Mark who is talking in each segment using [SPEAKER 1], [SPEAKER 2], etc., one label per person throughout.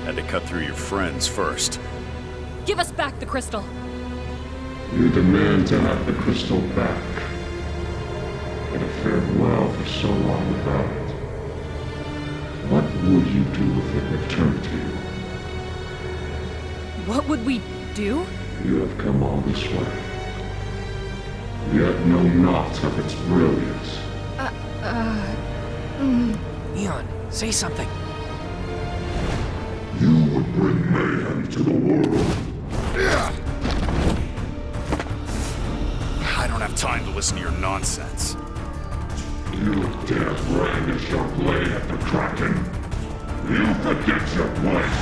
[SPEAKER 1] Had to cut through your friends first.
[SPEAKER 2] Give us back the crystal.
[SPEAKER 3] You demand to have the crystal back. But it fared well for so long without it. What would you do if it returned to you?
[SPEAKER 2] What would we do?
[SPEAKER 3] You have come all this way. Yet know not of its brilliance.
[SPEAKER 4] Eon, say something.
[SPEAKER 3] You would bring mayhem to the world.
[SPEAKER 1] I don't have time to listen to your nonsense.
[SPEAKER 3] You dare brandish your blade at the Kraken. You forget your place.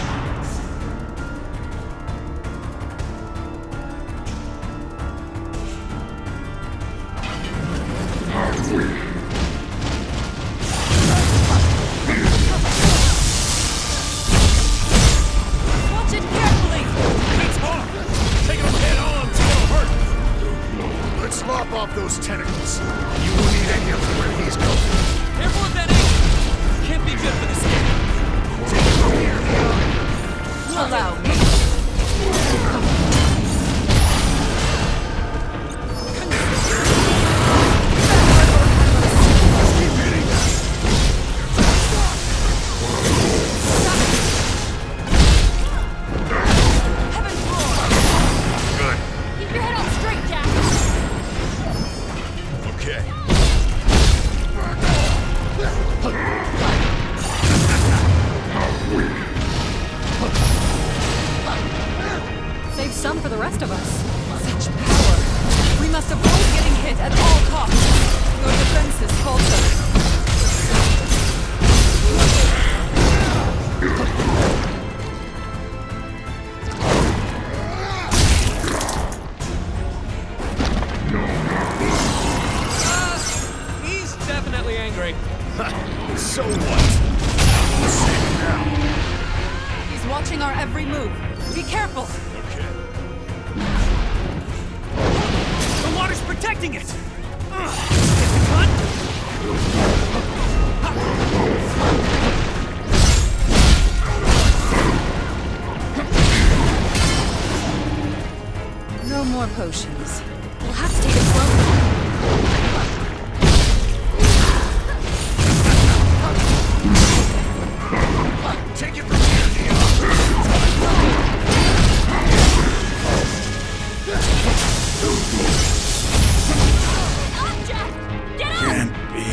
[SPEAKER 3] How weak.
[SPEAKER 2] Watch it carefully!
[SPEAKER 1] It's hard! Take him head on till it'll hurt! Let's lop off those tentacles. You won't need any of them where he's going.
[SPEAKER 4] Careful with that aim! Can't be good for the skin.
[SPEAKER 1] Take it from here,
[SPEAKER 2] Allow me. Heaven's roar!
[SPEAKER 1] Good.
[SPEAKER 2] Keep your head on straight, Jack!
[SPEAKER 1] Okay.
[SPEAKER 2] Save some for the rest of us. Such power. We must avoid getting hit at all costs. Your defenses falter.
[SPEAKER 4] He's definitely angry.
[SPEAKER 1] So what? We'll save him now.
[SPEAKER 2] He's watching our every move. Be careful!
[SPEAKER 1] Okay.
[SPEAKER 4] The water's protecting it! Get the gun?
[SPEAKER 2] No more potions. We'll have to take it slowly.
[SPEAKER 1] Take it from here, Neon.
[SPEAKER 2] Up, Jack! Get up!
[SPEAKER 1] Can't be.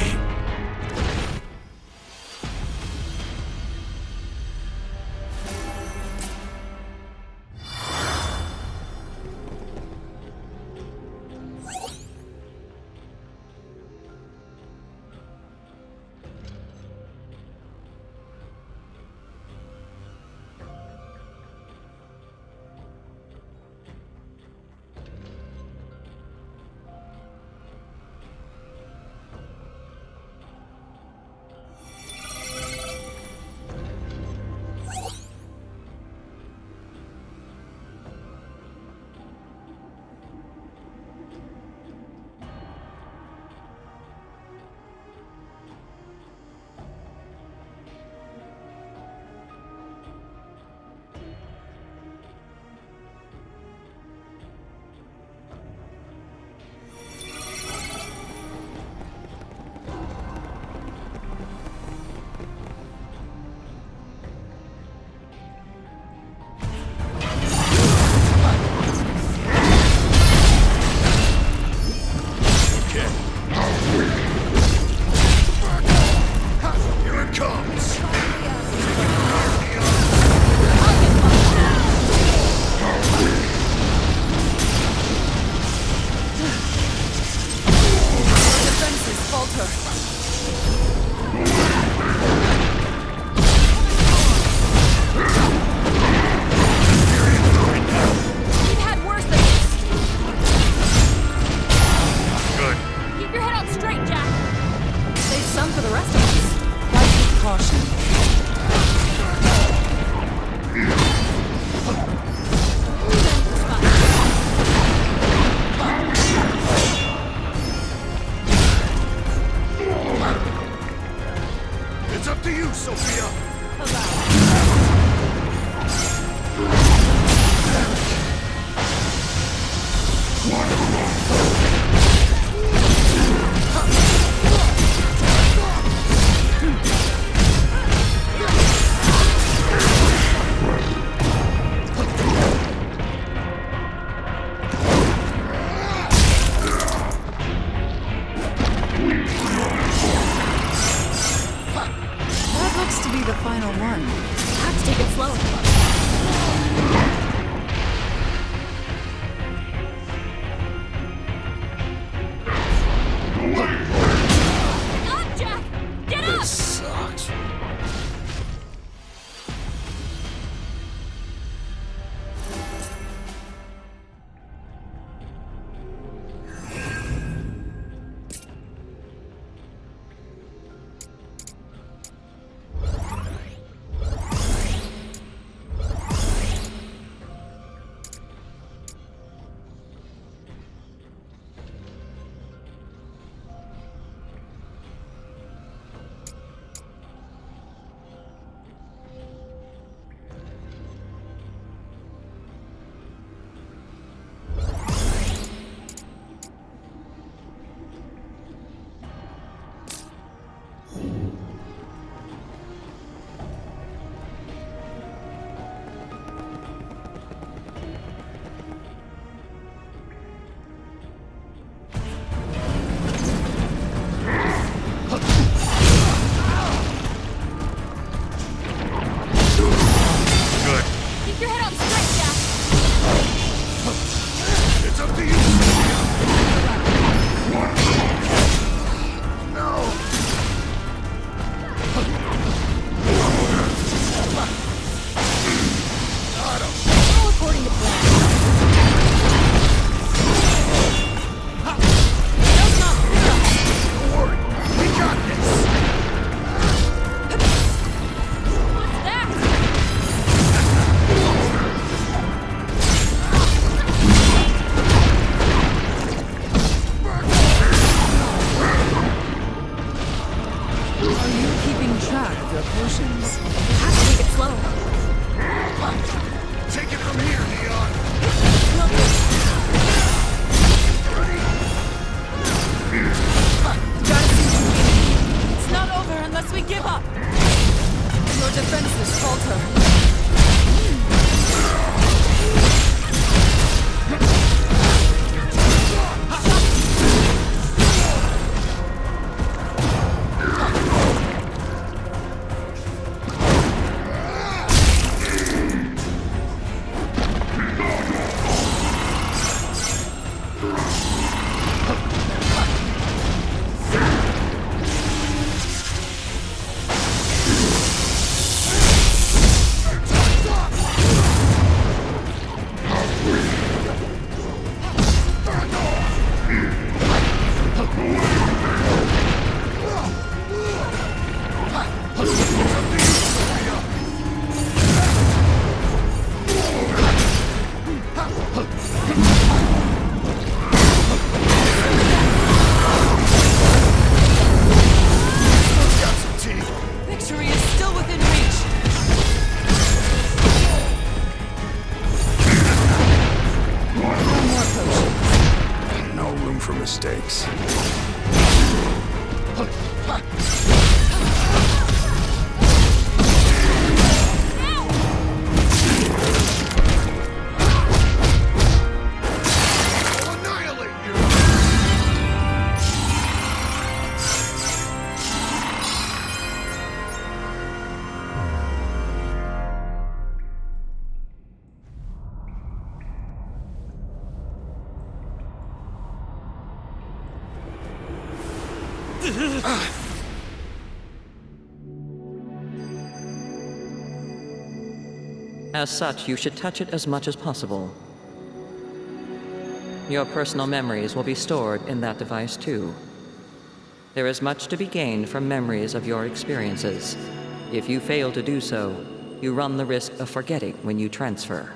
[SPEAKER 2] have to take it slow. God, Jack! Get up!
[SPEAKER 1] This sucks.
[SPEAKER 2] Keep your head on straight, Jack!
[SPEAKER 1] It's up to you. No. Got him.
[SPEAKER 2] All according to plan. Don't not fear us!
[SPEAKER 1] Don't worry. We got this.
[SPEAKER 2] What's that?
[SPEAKER 5] Are you keeping track of your potions?
[SPEAKER 2] Have to take it slow.
[SPEAKER 1] Take it from here, Neon. Ready?
[SPEAKER 5] Gotta see the beginning. It's not over unless we give up. Your defenses falter.
[SPEAKER 1] Got some teeth.
[SPEAKER 5] Victory is still within reach. One more potion.
[SPEAKER 1] No room for mistakes. I'll annihilate you.
[SPEAKER 6] As such, you should touch it as much as possible. Your personal memories will be stored in that device too. There is much to be gained from memories of your experiences. If you fail to do so, you run the risk of forgetting when you transfer.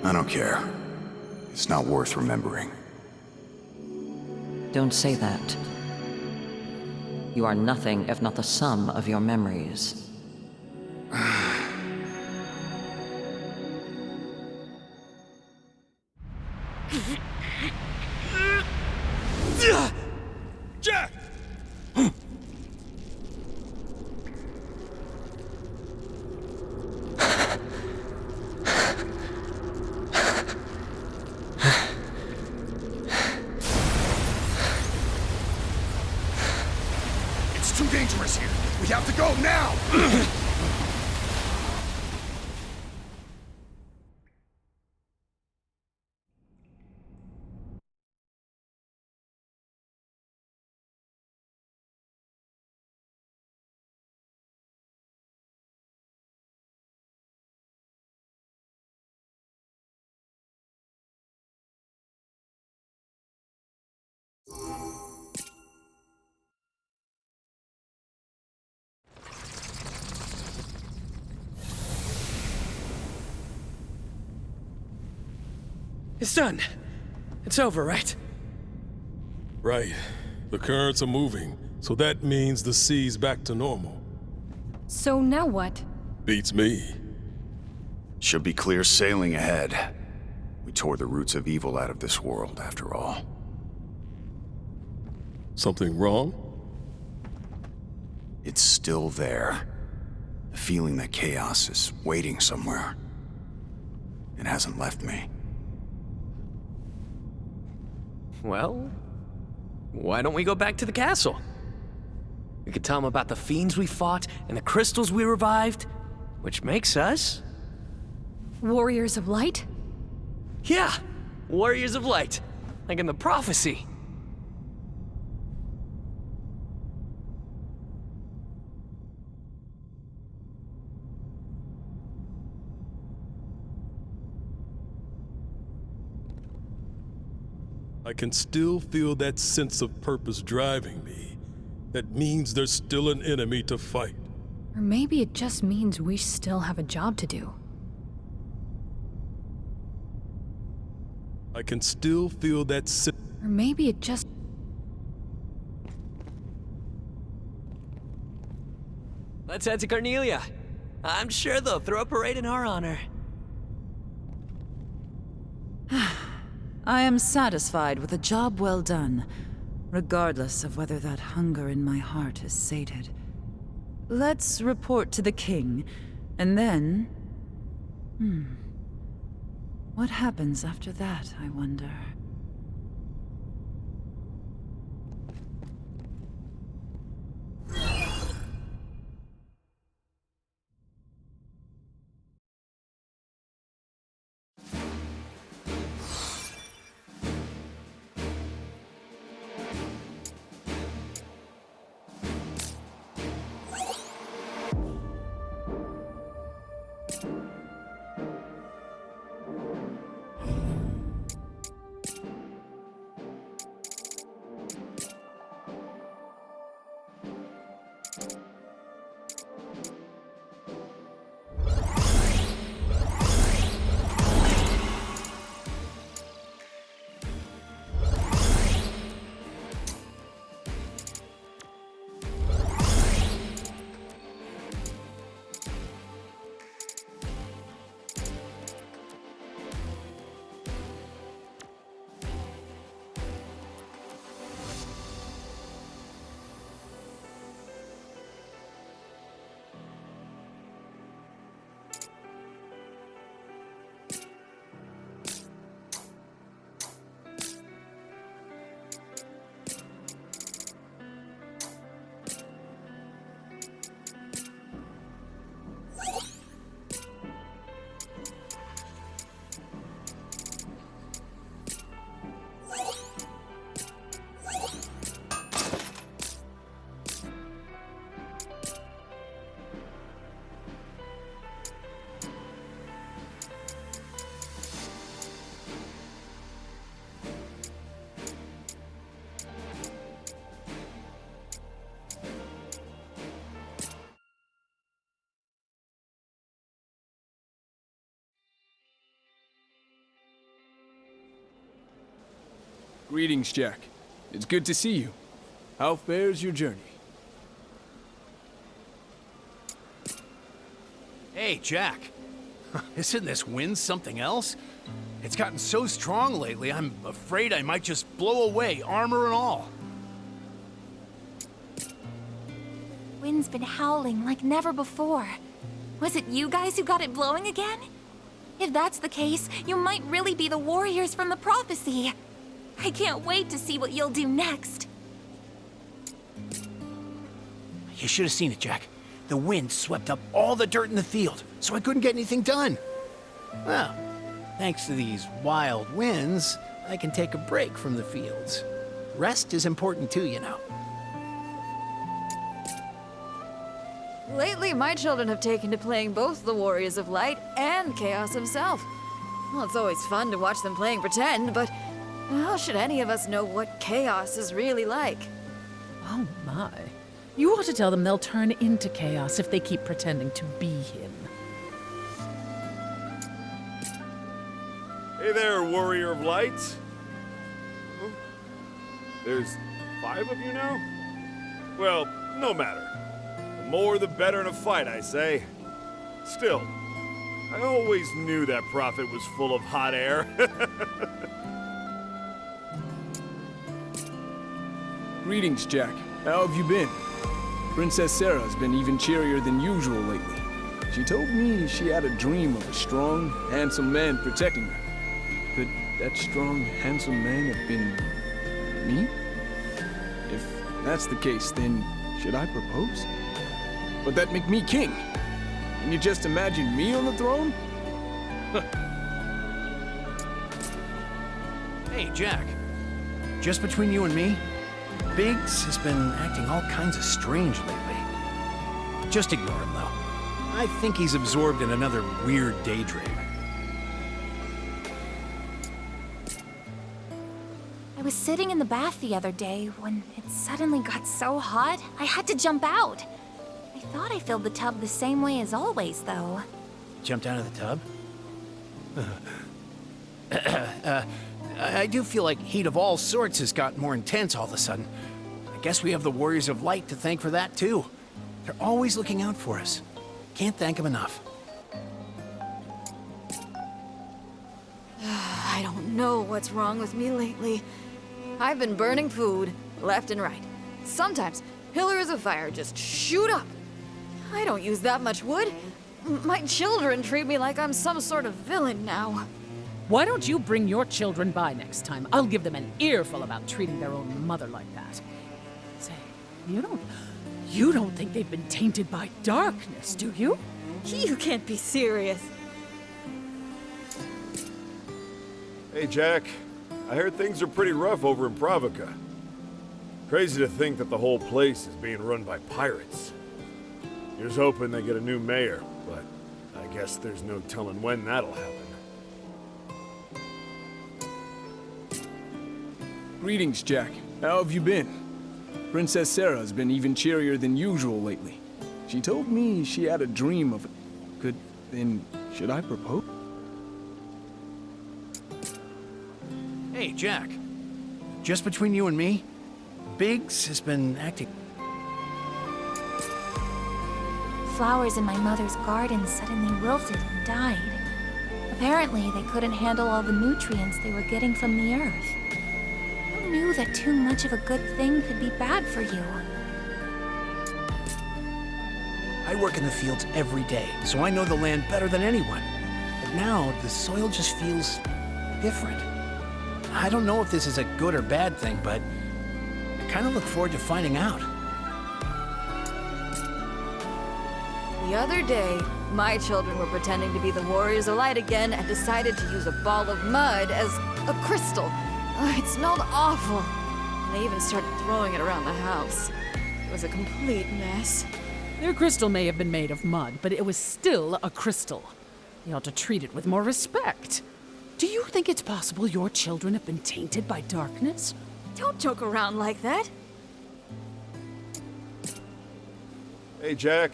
[SPEAKER 7] I don't care. It's not worth remembering.
[SPEAKER 6] Don't say that. You are nothing if not the sum of your memories.
[SPEAKER 1] Jack! It's too dangerous here. We have to go now!
[SPEAKER 4] It's done. It's over, right?
[SPEAKER 8] Right. The currents are moving, so that means the sea's back to normal.
[SPEAKER 2] So now what?
[SPEAKER 8] Beats me.
[SPEAKER 7] Should be clear sailing ahead. We tore the roots of evil out of this world, after all.
[SPEAKER 8] Something wrong?
[SPEAKER 7] It's still there. The feeling that chaos is waiting somewhere. It hasn't left me.
[SPEAKER 4] Well, why don't we go back to the castle? We could tell them about the fiends we fought and the crystals we revived, which makes us...
[SPEAKER 2] Warriors of Light?
[SPEAKER 4] Yeah! Warriors of Light, like in the prophecy.
[SPEAKER 8] I can still feel that sense of purpose driving me. That means there's still an enemy to fight.
[SPEAKER 2] Or maybe it just means we still have a job to do.
[SPEAKER 8] I can still feel that
[SPEAKER 2] Or maybe it just...
[SPEAKER 4] Let's head to Cornelia. I'm sure they'll throw a parade in our honor.
[SPEAKER 5] I am satisfied with a job well done, regardless of whether that hunger in my heart is sated. Let's report to the king, and then... What happens after that, I wonder?
[SPEAKER 9] Greetings, Jack. It's good to see you. How fares your journey?
[SPEAKER 1] Hey, Jack. Isn't this wind something else? It's gotten so strong lately, I'm afraid I might just blow away, armor and all.
[SPEAKER 10] Wind's been howling like never before. Was it you guys who got it blowing again? If that's the case, you might really be the warriors from the prophecy. I can't wait to see what you'll do next.
[SPEAKER 1] You should have seen it, Jack. The wind swept up all the dirt in the field, so I couldn't get anything done. Well, thanks to these wild winds, I can take a break from the fields. Rest is important too, you know.
[SPEAKER 2] Lately, my children have taken to playing both the Warriors of Light and Chaos himself. Well, it's always fun to watch them playing pretend, but how should any of us know what Chaos is really like?
[SPEAKER 11] Oh my. You ought to tell them they'll turn into Chaos if they keep pretending to be him.
[SPEAKER 12] Hey there, Warrior of Light. Huh? There's 5 of you now? Well, no matter. The more the better in a fight, I say. Still, I always knew that prophet was full of hot air.
[SPEAKER 9] Greetings, Jack. How have you been? Princess Sarah's been even cheerier than usual lately. She told me she had a dream of a strong, handsome man protecting her. Could that strong, handsome man have been me? If that's the case, then should I propose? Would that make me king? Can you just imagine me on the throne?
[SPEAKER 1] Hey, Jack. Just between you and me, Biggs has been acting all kinds of strange lately. Just ignore him, though. I think he's absorbed in another weird daydream.
[SPEAKER 10] I was sitting in the bath the other day when it suddenly got so hot, I had to jump out. I thought I filled the tub the same way as always, though.
[SPEAKER 1] Jumped out of the tub? I do feel like heat of all sorts has gotten more intense all of a sudden. I guess we have the Warriors of Light to thank for that, too. They're always looking out for us. Can't thank them enough.
[SPEAKER 2] I don't know what's wrong with me lately. I've been burning food left and right. Sometimes pillars of fire just shoot up. I don't use that much wood. My children treat me like I'm some sort of villain now.
[SPEAKER 11] Why don't you bring your children by next time? I'll give them an earful about treating their own mother like that. Say, you don't think they've been tainted by darkness, do you?
[SPEAKER 2] You can't be serious.
[SPEAKER 12] Hey, Jack. I heard things are pretty rough over in Provoca. Crazy to think that the whole place is being run by pirates. Here's hoping they get a new mayor, but I guess there's no telling when that'll happen.
[SPEAKER 9] Greetings, Jack. How have you been? Princess Sarah's been even cheerier than usual lately. She told me she had a dream of... should I propose?
[SPEAKER 1] Hey, Jack. Just between you and me, Biggs has been acting...
[SPEAKER 10] Flowers in my mother's garden suddenly wilted and died. Apparently, they couldn't handle all the nutrients they were getting from the earth. Who knew that too much of a good thing could be bad for you?
[SPEAKER 1] I work in the fields every day, so I know the land better than anyone. But now, the soil just feels different. I don't know if this is a good or bad thing, but I kind of look forward to finding out.
[SPEAKER 2] The other day, my children were pretending to be the Warriors of Light again and decided to use a ball of mud as a crystal. It smelled awful. And they even started throwing it around the house. It was a complete mess.
[SPEAKER 11] Their crystal may have been made of mud, but it was still a crystal. You ought to treat it with more respect. Do you think it's possible your children have been tainted by darkness?
[SPEAKER 2] Don't joke around like that.
[SPEAKER 12] Hey, Jack.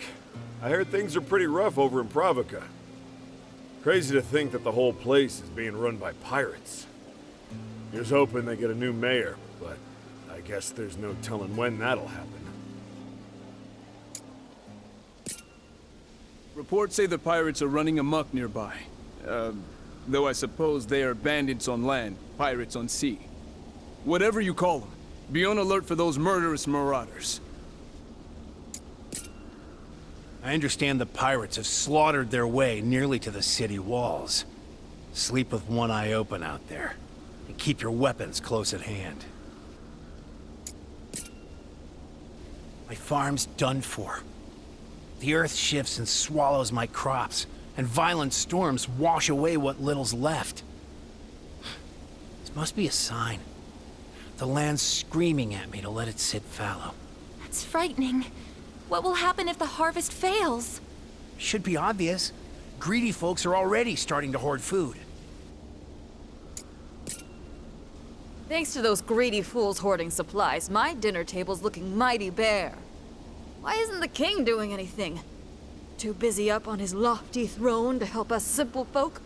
[SPEAKER 12] I heard things are pretty rough over in Provoca. Crazy to think that the whole place is being run by pirates. Here's hoping they get a new mayor, but I guess there's no telling when that'll happen.
[SPEAKER 9] Reports say the pirates are running amok nearby. Though I suppose they are bandits on land, pirates on sea. Whatever you call them, be on alert for those murderous marauders.
[SPEAKER 1] I understand the pirates have slaughtered their way nearly to the city walls. Sleep with one eye open out there, and keep your weapons close at hand. My farm's done for. The earth shifts and swallows my crops, and violent storms wash away what little's left. This must be a sign. The land's screaming at me to let it sit fallow.
[SPEAKER 10] That's frightening. What will happen if the harvest fails?
[SPEAKER 1] Should be obvious. Greedy folks are already starting to hoard food.
[SPEAKER 2] Thanks to those greedy fools hoarding supplies, my dinner table's looking mighty bare. Why isn't the king doing anything? Too busy up on his lofty throne to help us simple folk?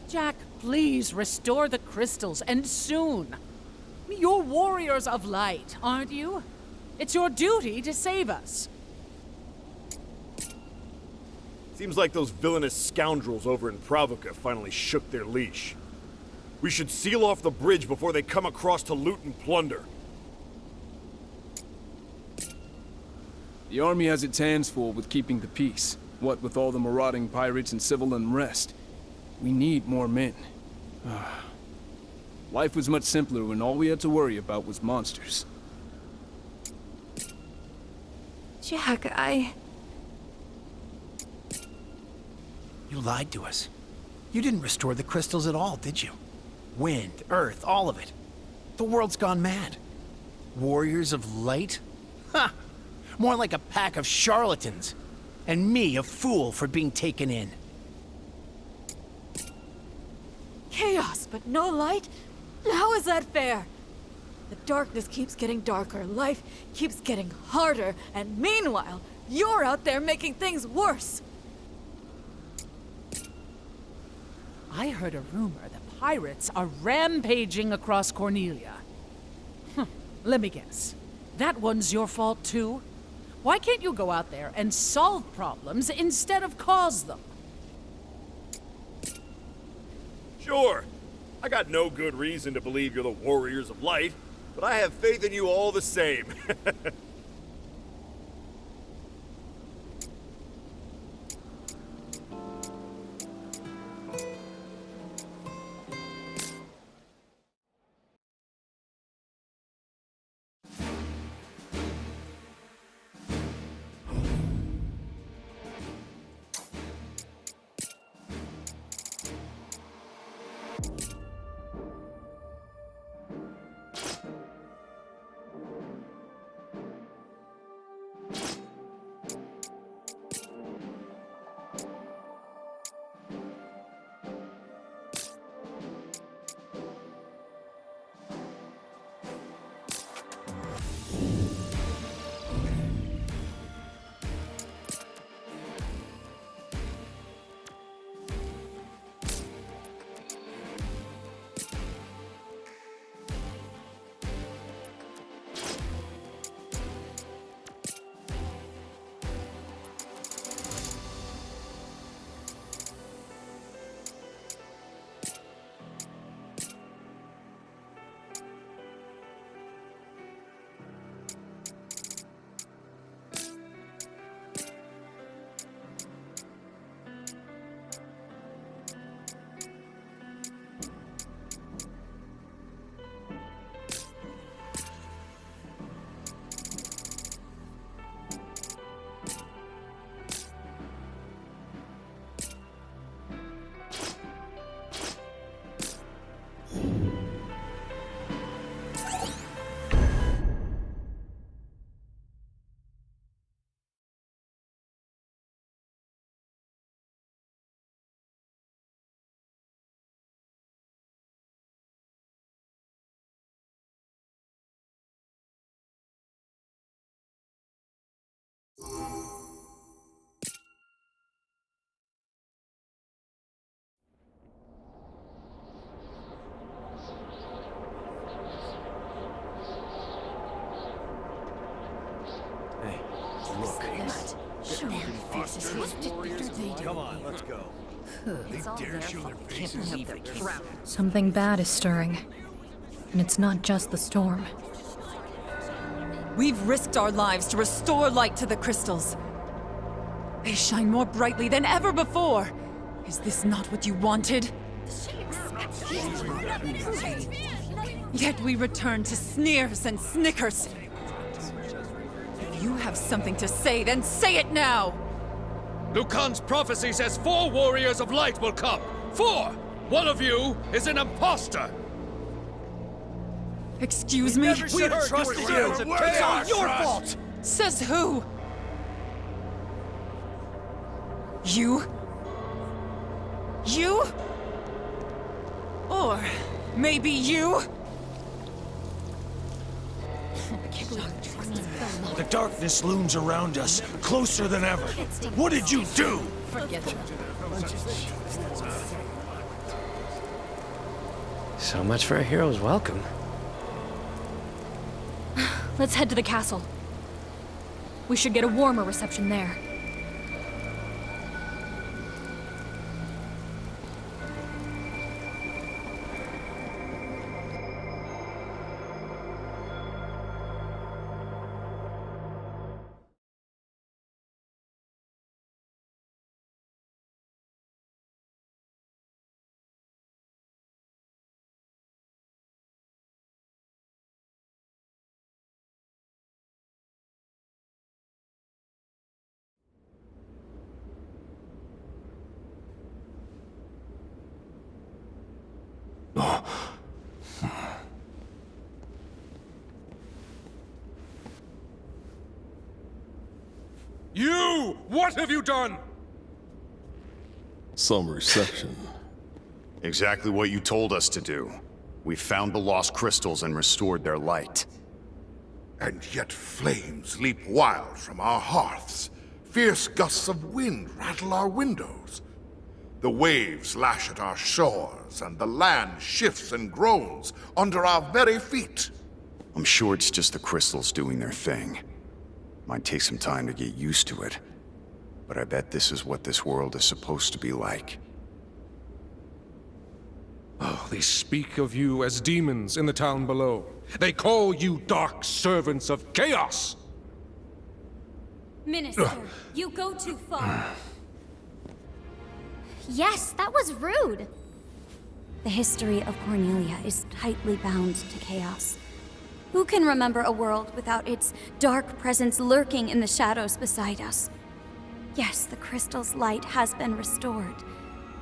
[SPEAKER 11] Jack, please restore the crystals, and soon. You're warriors of light, aren't you? It's your duty to save us.
[SPEAKER 12] Seems like those villainous scoundrels over in Provoca finally shook their leash. We should seal off the bridge before they come across to loot and plunder.
[SPEAKER 9] The army has its hands full with keeping the peace. What with all the marauding pirates and civil unrest. We need more men. Life was much simpler when all we had to worry about was monsters.
[SPEAKER 10] Jack,
[SPEAKER 1] You lied to us. You didn't restore the crystals at all, did you? Wind, earth, all of it. The world's gone mad. Warriors of light? Ha! More like a pack of charlatans. And me, a fool for being taken in.
[SPEAKER 2] Chaos, but no light? How is that fair? The darkness keeps getting darker, life keeps getting harder, and meanwhile, you're out there making things worse.
[SPEAKER 11] I heard a rumor that pirates are rampaging across Cornelia. Let me guess. That one's your fault too? Why can't you go out there and solve problems instead of cause them?
[SPEAKER 12] Sure. I got no good reason to believe you're the warriors of light, but I have faith in you all the same.
[SPEAKER 13] Come on, let's go. They dare show their faces.
[SPEAKER 14] Something bad is stirring. And it's not just the storm.
[SPEAKER 5] We've risked our lives to restore light to the crystals. They shine more brightly than ever before. Is this not what you wanted? Yet we return to sneers and snickers. If you have something to say, then say it now!
[SPEAKER 15] Lucan's prophecy says 4 warriors of light will come. 4! One of you is an imposter!
[SPEAKER 5] Excuse me?
[SPEAKER 15] We heard trusted you!
[SPEAKER 5] It's all your fault! Says who? You? You? Or maybe you?
[SPEAKER 13] The darkness looms around us, closer than ever. What did you do?
[SPEAKER 4] So much for a hero's welcome.
[SPEAKER 10] Let's head to the castle. We should get a warmer reception there.
[SPEAKER 8] You! What have you done? Some reception.
[SPEAKER 7] Exactly what you told us to do. We found the lost crystals and restored their light.
[SPEAKER 16] And yet flames leap wild from our hearths. Fierce gusts of wind rattle our windows. The waves lash at our shores, and the land shifts and groans under our very feet.
[SPEAKER 7] I'm sure it's just the crystals doing their thing. Might take some time to get used to it. But I bet this is what this world is supposed to be like.
[SPEAKER 17] Oh, they speak of you as demons in the town below. They call you dark servants of chaos!
[SPEAKER 10] Minister, you go too far. Yes, that was rude. The history of Cornelia is tightly bound to chaos. Who can remember a world without its dark presence lurking in the shadows beside us? Yes, the crystal's light has been restored,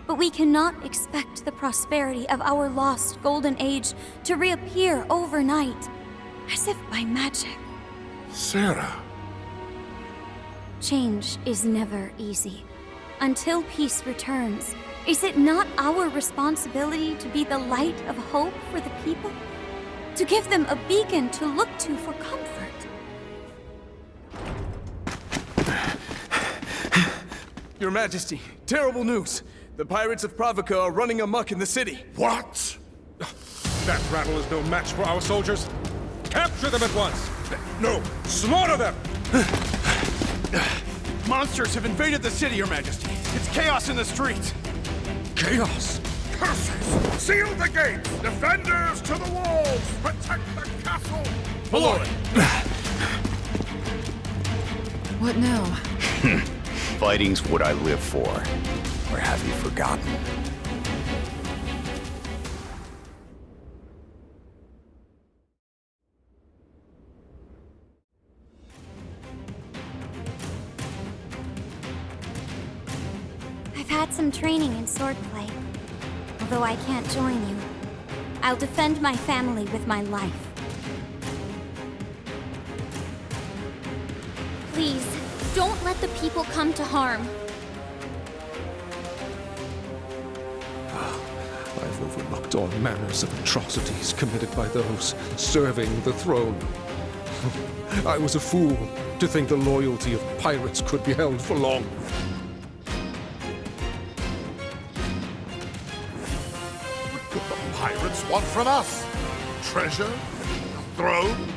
[SPEAKER 10] but we cannot expect the prosperity of our lost golden age to reappear overnight, as if by magic.
[SPEAKER 16] Sarah.
[SPEAKER 10] Change is never easy. Until peace returns, is it not our responsibility to be the light of hope for the people? To give them a beacon to look to for comfort?
[SPEAKER 9] Your Majesty, terrible news. The pirates of Pravica are running amok in the city.
[SPEAKER 16] What?
[SPEAKER 17] That rattle is no match for our soldiers. Capture them at once! No, slaughter them!
[SPEAKER 13] Monsters have invaded the city, Your Majesty. It's chaos in the streets.
[SPEAKER 17] Chaos?
[SPEAKER 16] Curses! Seal the gates! Defenders to the walls! Protect the castle!
[SPEAKER 17] Below it!
[SPEAKER 5] What now?
[SPEAKER 7] Fighting's what I live for. Or have you forgotten?
[SPEAKER 10] I've had some training in swordplay. Although I can't join you, I'll defend my family with my life. Please, don't let the people come to harm.
[SPEAKER 17] I've overlooked all manners of atrocities committed by those serving the throne. I was a fool to think the loyalty of pirates could be held for long.
[SPEAKER 16] What could the pirates want from us? Treasure? Throne?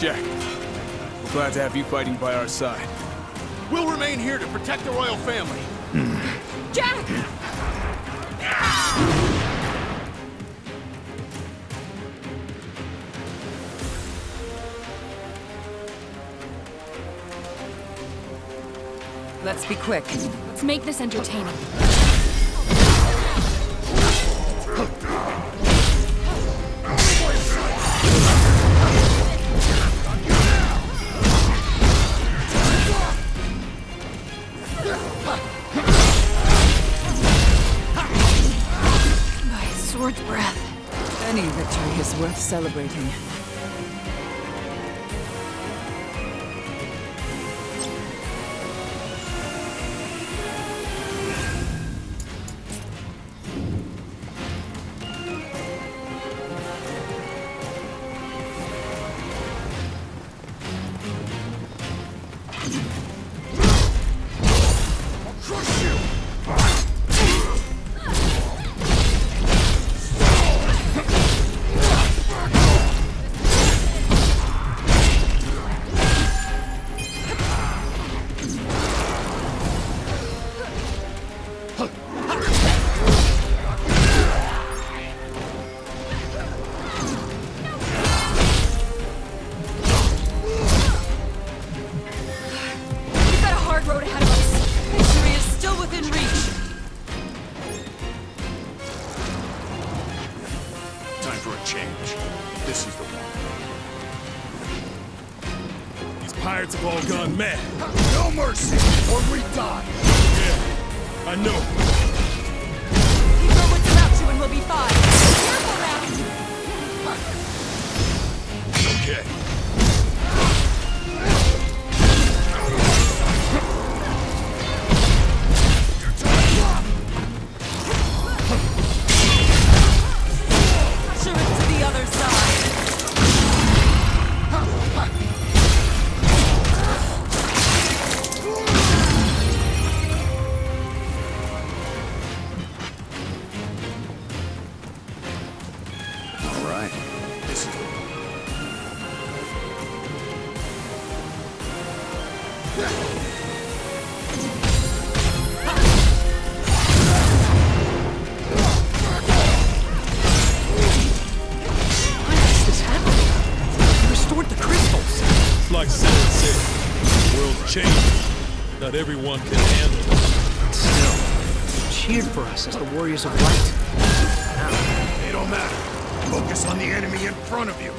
[SPEAKER 9] Jack, we're glad to have you fighting by our side.
[SPEAKER 18] We'll remain here to protect the royal family.
[SPEAKER 11] Jack!
[SPEAKER 5] Let's be quick.
[SPEAKER 10] Let's make this entertaining. By a sword's breath.
[SPEAKER 5] Any victory is worth celebrating.
[SPEAKER 8] Pirates have all gone mad.
[SPEAKER 13] No mercy, or we die.
[SPEAKER 8] Yeah, I know.
[SPEAKER 11] Keep our wits about you and we'll be fine. Careful now!
[SPEAKER 8] Okay.
[SPEAKER 11] Pressure it to the other side.
[SPEAKER 8] Like Sarah said, the world's changing. Not everyone can handle it.
[SPEAKER 1] Still, you cheered for us as the warriors of light. Now,
[SPEAKER 13] It don't matter. Focus on the enemy in front of you.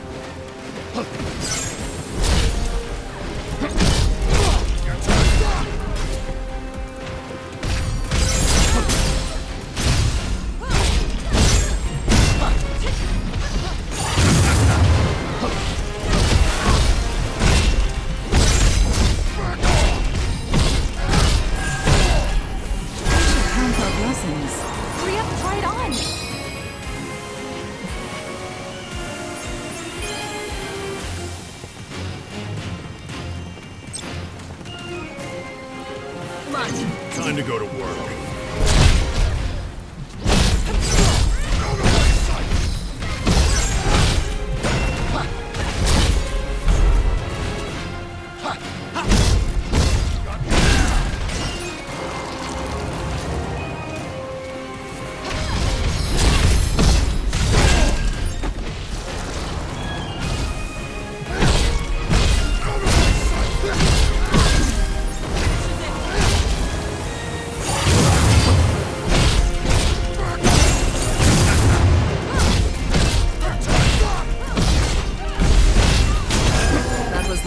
[SPEAKER 10] Hurry up, try it on!
[SPEAKER 11] Come on.
[SPEAKER 8] Time to go to work.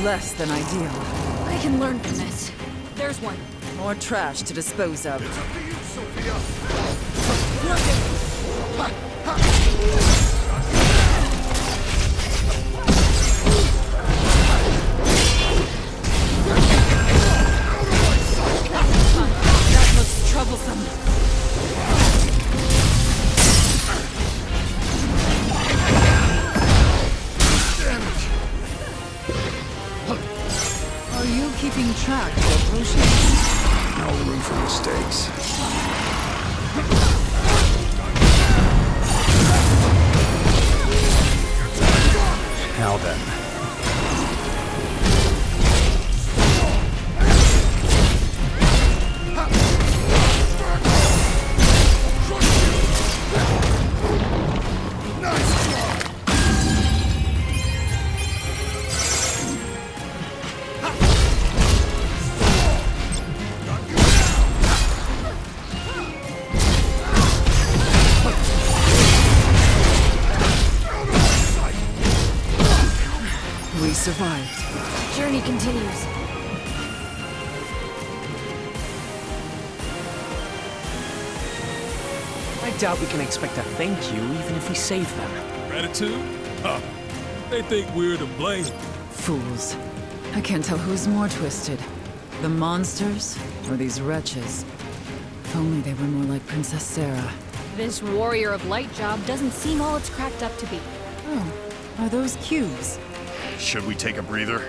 [SPEAKER 5] Less than ideal.
[SPEAKER 10] I can learn from this. There's one.
[SPEAKER 5] More trash to dispose of.
[SPEAKER 11] That looks troublesome.
[SPEAKER 5] Are you keeping track of your potions?
[SPEAKER 7] No room for mistakes.
[SPEAKER 1] now then.
[SPEAKER 5] survived.
[SPEAKER 2] Journey continues.
[SPEAKER 4] I doubt we can expect a thank you even if we save them.
[SPEAKER 8] Gratitude? Huh. They think we're to blame.
[SPEAKER 5] Fools. I can't tell who's more twisted. The monsters, or these wretches. If only they were more like Princess Sarah.
[SPEAKER 14] This Warrior of Light job doesn't seem all it's cracked up to be.
[SPEAKER 5] Oh, are those cubes?
[SPEAKER 18] Should we take a breather?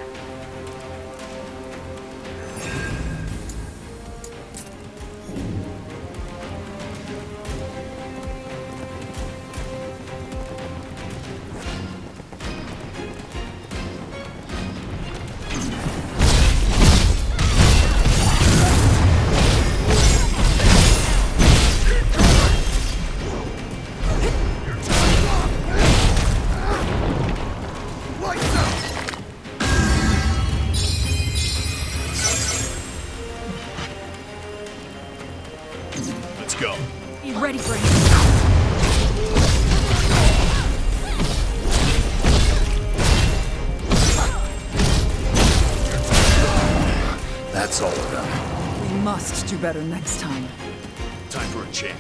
[SPEAKER 18] Let's go.
[SPEAKER 14] Be ready for him.
[SPEAKER 18] That's all of them.
[SPEAKER 5] We must do better next time.
[SPEAKER 18] Time for a change.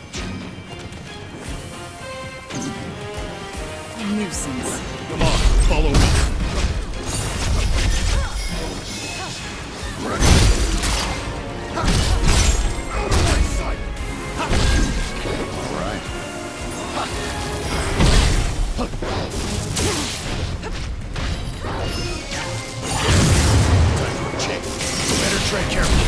[SPEAKER 5] Nuisance.
[SPEAKER 18] Come on, follow me. All right. Time for a change. Better tread carefully.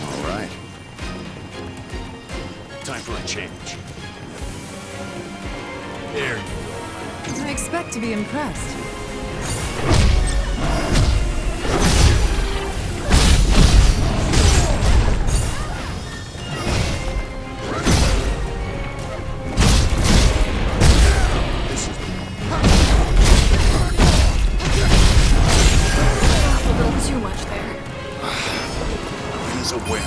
[SPEAKER 18] All right. Time for a change. There you go.
[SPEAKER 5] I expect to be impressed.
[SPEAKER 2] A little too much there.
[SPEAKER 18] Win is a win.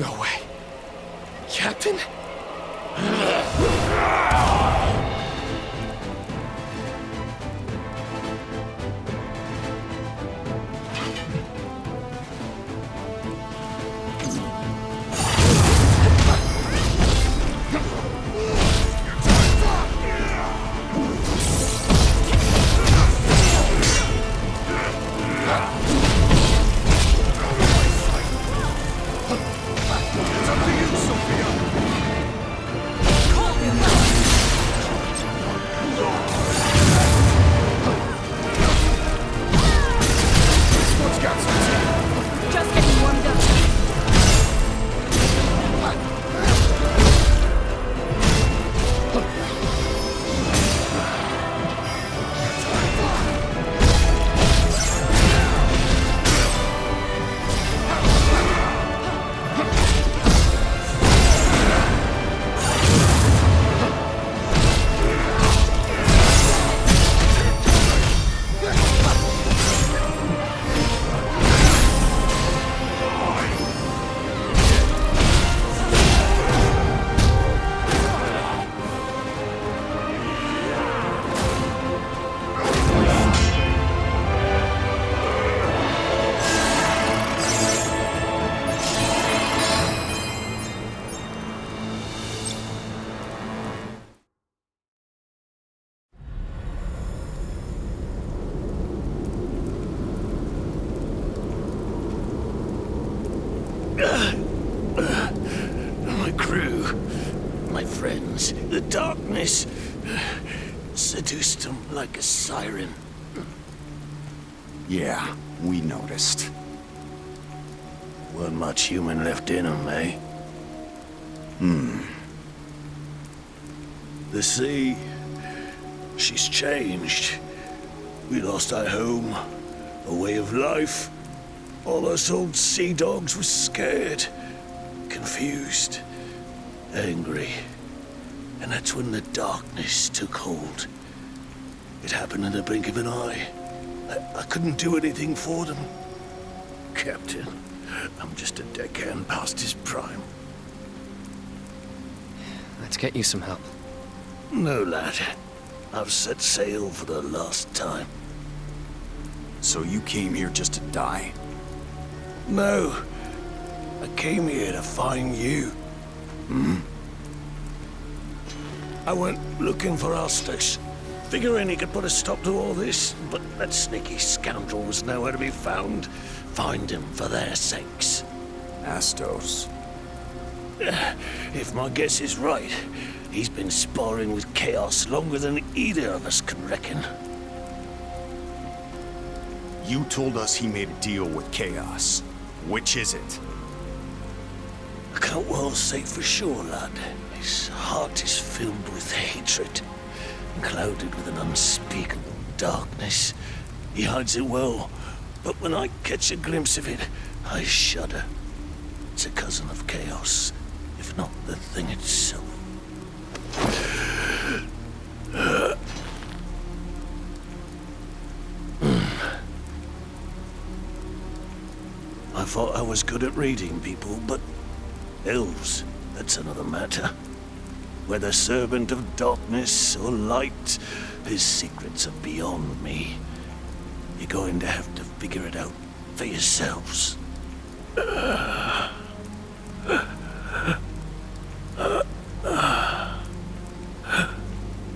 [SPEAKER 17] No way. Captain?
[SPEAKER 1] My crew, my friends, the darkness seduced them like a siren.
[SPEAKER 7] Yeah, we noticed.
[SPEAKER 1] Wasn't much human left in them, eh? The sea, she's changed. We lost our home, a way of life. All us old sea dogs were scared, confused, angry. And that's when the darkness took hold. It happened in the blink of an eye. I couldn't do anything for them. Captain, I'm just a deckhand past his prime.
[SPEAKER 4] Let's get you some help.
[SPEAKER 1] No, lad. I've set sail for the last time.
[SPEAKER 7] So you came here just to die?
[SPEAKER 1] No. I came here to find you. I went looking for Astos, figuring he could put a stop to all this, but that sneaky scoundrel was nowhere to be found. Find him for their sakes.
[SPEAKER 7] Astos.
[SPEAKER 1] If my guess is right, he's been sparring with Chaos longer than either of us can reckon.
[SPEAKER 7] You told us he made a deal with Chaos. Which is it?
[SPEAKER 1] I can't well say for sure, lad. His heart is filled with hatred, clouded with an unspeakable darkness. He hides it well, but when I catch a glimpse of it, I shudder. It's a cousin of Chaos, if not the thing itself. I thought I was good at reading people, but elves, that's another matter. Whether servant of darkness or light, his secrets are beyond me. You're going to have to figure it out for yourselves.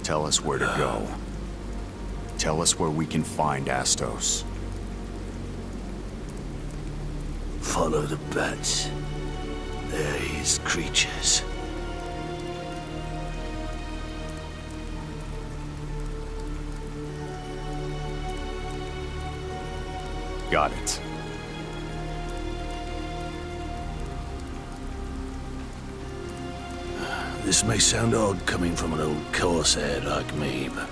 [SPEAKER 7] Tell us where to go. Tell us where we can find Astos.
[SPEAKER 1] Follow the bats. They're his creatures.
[SPEAKER 7] Got it.
[SPEAKER 1] This may sound odd coming from an old corsair like me, but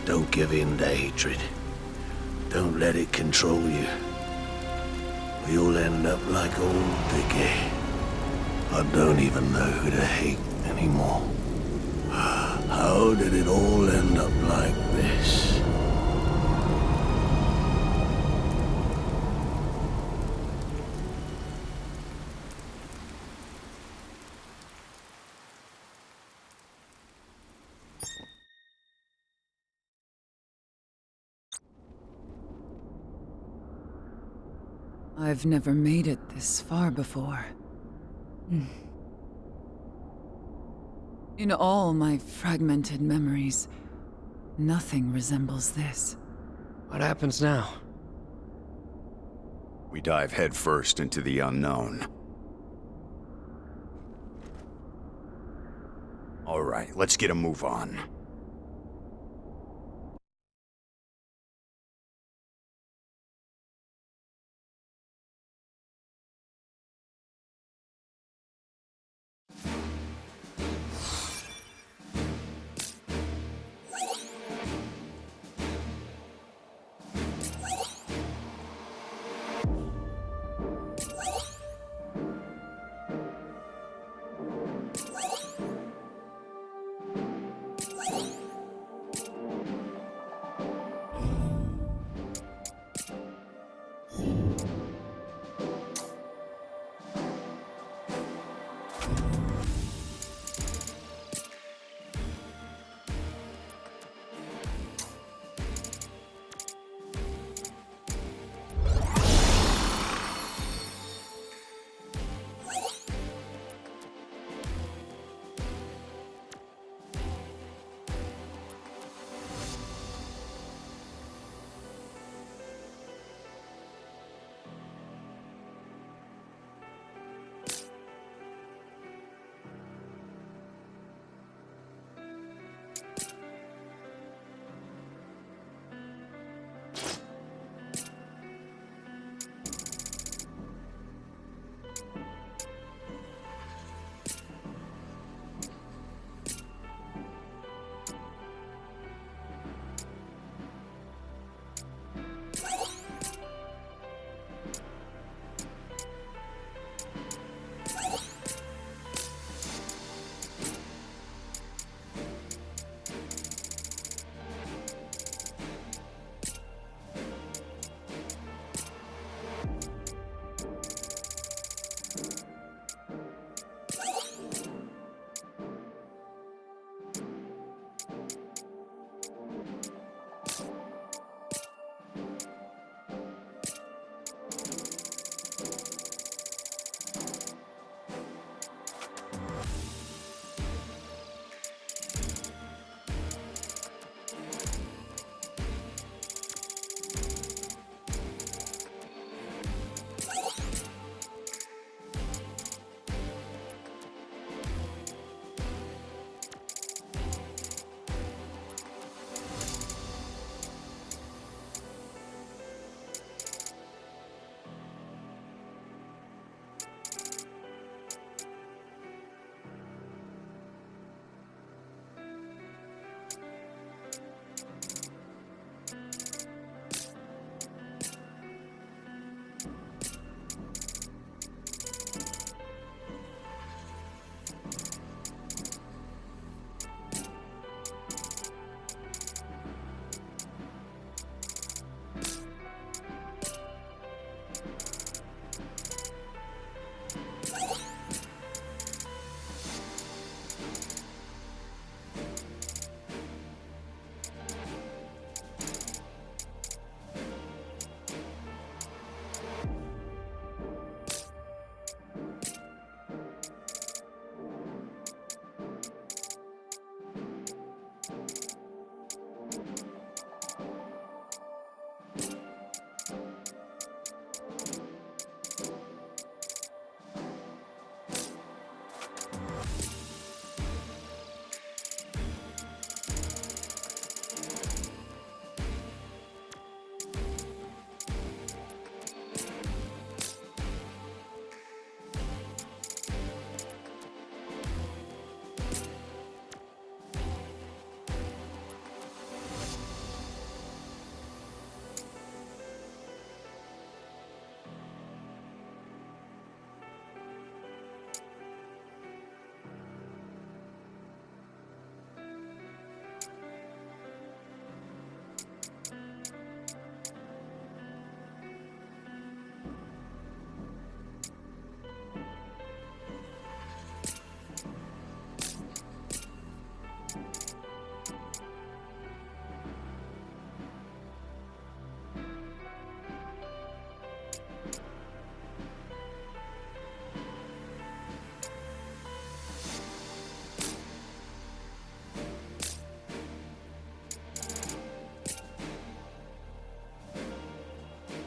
[SPEAKER 1] don't give in to hatred. Don't let it control you. You'll end up like old Dickie. I don't even know who to hate anymore. How did it all end up like this?
[SPEAKER 5] I've never made it this far before. In all my fragmented memories, nothing resembles this.
[SPEAKER 4] What happens now?
[SPEAKER 7] We dive headfirst into the unknown. All right, let's get a move on.